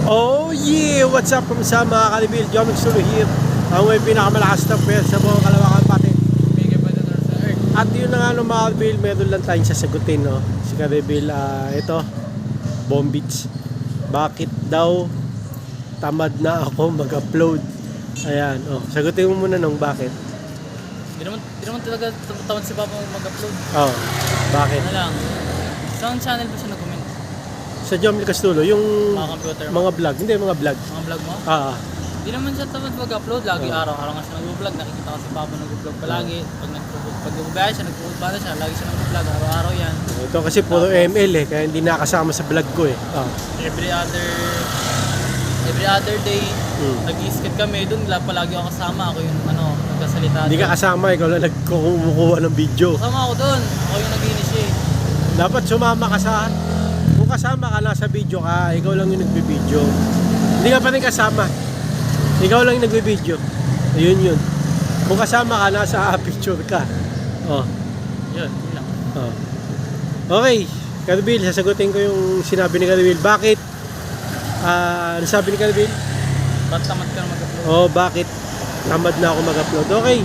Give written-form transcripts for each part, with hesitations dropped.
Oh yeah! What's up sa mga kalibil? Jomix Sulu here. Ang may pinakamalakas na pwede sa buong Kalawakan pati. At yun na nga no, mga kalibil, meron lang tayong sasagutin, no? Si kalibil, ito, Bombits. Bakit daw tamad na ako mag-upload? Ayan, oh, sagutin mo muna nung bakit. Di naman talaga tamad si Papa mag-upload. Oh, bakit? Ano lang, saan channel ba siya nag-comment? Sa Jomix Castulo, yung Mga computer mo? mga vlog, hindi mga vlog. Mga vlog mo? Di naman siya tamad mag-upload. Lagi araw-araw nga siya nag-vlog. Nakikita ko si Papa nag-vlog palagi. Pag nag-ubaya siya, nag-ubaya siya. Lagi siya nag-vlog. Araw-araw yan. Ito kasi puro ML eh, kaya hindi nakasama sa vlog ko eh. Every other day, nag-i-skit kami. Doon palagi ako kasama. Ako yung nagkasalita. Hindi ka kasama, ikaw lang nagkumukuha ng video. Kasama ako doon. Ako yung nag-initiate. Dapat sumama ka sa... Kung kasama ka, nasa video ka, ikaw lang yung nagbibideo. Hindi ka pa rin kasama. Ikaw lang yung nagbibideo. Ayun yun. Kung kasama ka, nasa picture ka. Oh. Yun lang. Oh. Okay, Carbil, sasagutin ko yung sinabi ni Carbil. Bakit? Ano sabi ni Carbil? Ba't tamad ka na mag-upload? Oh, bakit? Tamad na ako mag-upload. Okay.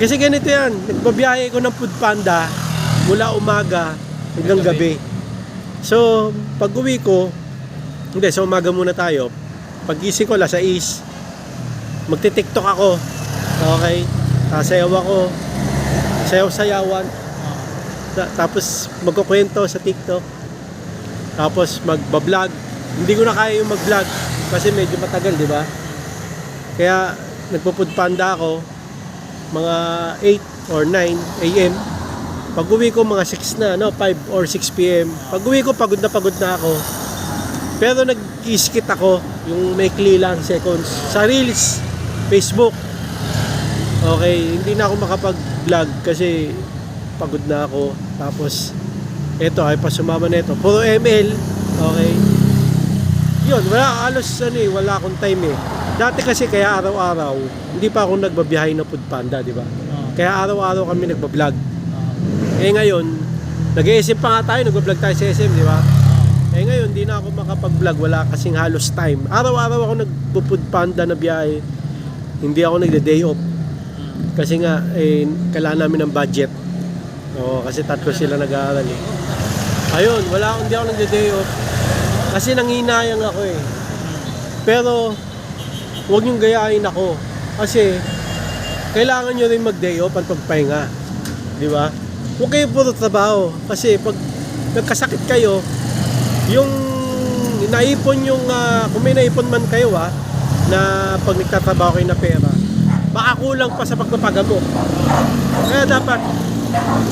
Kasi ganito yan. Nagbabiyahe ko ng Foodpanda mula umaga hanggang gabi. So, pag uwi ko, hindi, sa umaga muna tayo. Pag gising ko, alas 6, magti-tiktok ako. Okay? Sasayaw ako. Sayaw-sayawan. Tapos, magkukwento sa TikTok. Tapos, magbablog. Hindi ko na kaya yung mag-vlog kasi medyo matagal, di ba? Kaya, nagpo-foodpanda ako mga 8 or 9 a.m. Pag uwi ko mga 6 na, no? 5 or 6 p.m. Pag uwi ko, pagod na ako. Pero nag-i-skit ako, yung maikli lang seconds. Sa Reels, Facebook. Okay, hindi na ako makapag-vlog kasi pagod na ako. Tapos, eto, ay pa sumama na ito. Puro ML. Okay. Yun, wala akong time eh. Dati kasi kaya araw-araw, hindi pa ako nagbabiyahe na Foodpanda, di ba? Kaya araw-araw kami nagbablog. Eh ngayon, nag-iisip pa nga tayo, nag-vlog tayo sa SM, di ba? Eh ngayon, di na ako makapag-vlog, wala kasing halos time. Araw-araw ako nagpo-Foodpanda na biyahe. Hindi ako nagde-day off. Kasi nga, kailangan namin ng budget. Oo, kasi tatlo sila nag-aaral eh. Ayun, hindi ako nagde-day off. Kasi nanginayang ako eh. Pero, huwag niyong gayahin ako. Kasi, kailangan nyo rin mag-day off at pagpahinga. Di ba? Huwag kayo puro trabaho. Kasi pag nagkasakit kayo, yung naipon yung, kung may naipon man kayo na pag nagtatrabaho kayo na pera, baka kulang pa sa pagpapagamot.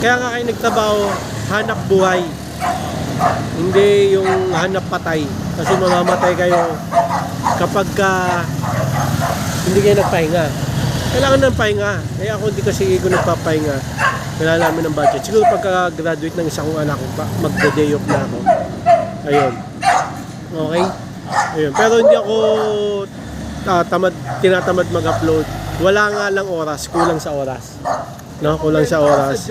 Kaya nga kayo nagtrabaho, hanap buhay. Hindi yung hanap patay. Kasi mamamatay kayo kapag hindi kayo nagpahinga. Kailangan ng pahinga. Kaya ako hindi kasi ko nagpapahinga. Kailangan namin ng budget. Siguro pagka-graduate ng isa kong anak ko, mag-day off na ako. Ayun. Okay? Ayun. Pero hindi ako tinatamad mag-upload. Wala nga lang oras. Kulang sa oras. No? Kulang sa oras.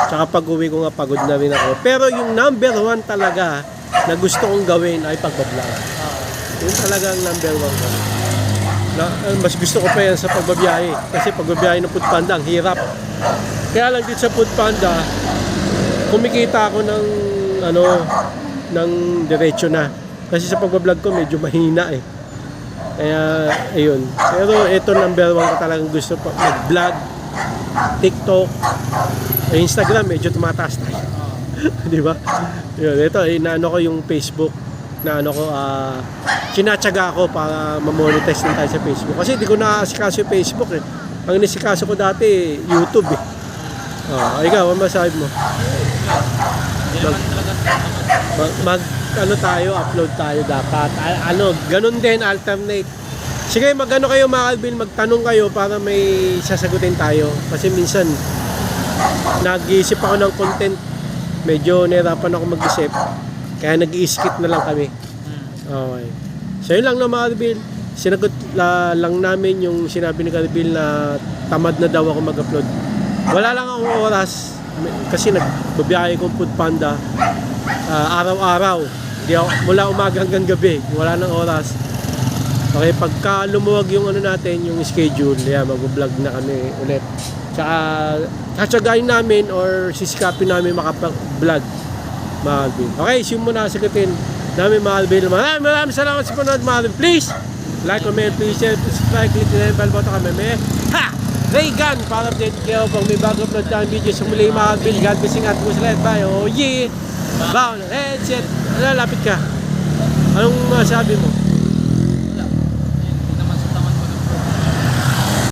Tsaka pag-uwi ko nga pagod na rin ako. Pero yung number 1 talaga na gusto kong gawin ay pagbablog. Yun talaga ang number 1 ko. Mas gusto ko pa yan sa pagbabiyahe. Kasi pagbabiyahe ng Foodpanda, ang hirap. Kaya lang dito sa Foodpanda, kumikita ako ng diretso na. Kasi sa pagbablog ko, medyo mahina eh. Kaya, ayun. Pero ito number 1 ko talagang gusto pa mag-vlog, TikTok, Instagram, medyo tumataas tayo. Di ba? Yun, ito, inaano ko yung Facebook. Sinatsaga ako para ma-monetize din tayo sa Facebook. Kasi di ko na-asikaso yung Facebook eh. Ang nisikaso ko dati, YouTube eh. Ikaw, ano masabi mo? Upload tayo dapat. Ganun din, alternate. Sige, kayo mga Alvin, magtanong kayo para may sasagutin tayo. Kasi minsan, nag-iisip ako ng content. Medyo nahirapan ako mag-isip. Kaya nag-i-skip na lang kami. Okay. So yun lang na mga Carbil. Sinagot lang namin yung sinabi ni Carbil na tamad na daw ako mag-upload. Wala lang akong oras kasi nagbabiyahe kong Foodpanda araw-araw. Hindi ako, mula umaga hanggang gabi, wala nang oras. Okay, pagka lumuwag yung ano natin, yung schedule, mag-vlog na kami ulit. Tsaka, tatsagain namin or sisikapin namin makapag-vlog, mga Alvin. Okay, yun muna sagutin namin, mga Alvin. Maraming salamat sa panood, mga Alvin. Please, like, comment, please share, subscribe, click the bell button kami. Ha! Ray Gun, para update kayo pag may bago upload tayong video sa muli, mga Alvin. God bless and God bless. Bye. Oh yeah! Bow, headset. Lapit ka. Anong masabi mo?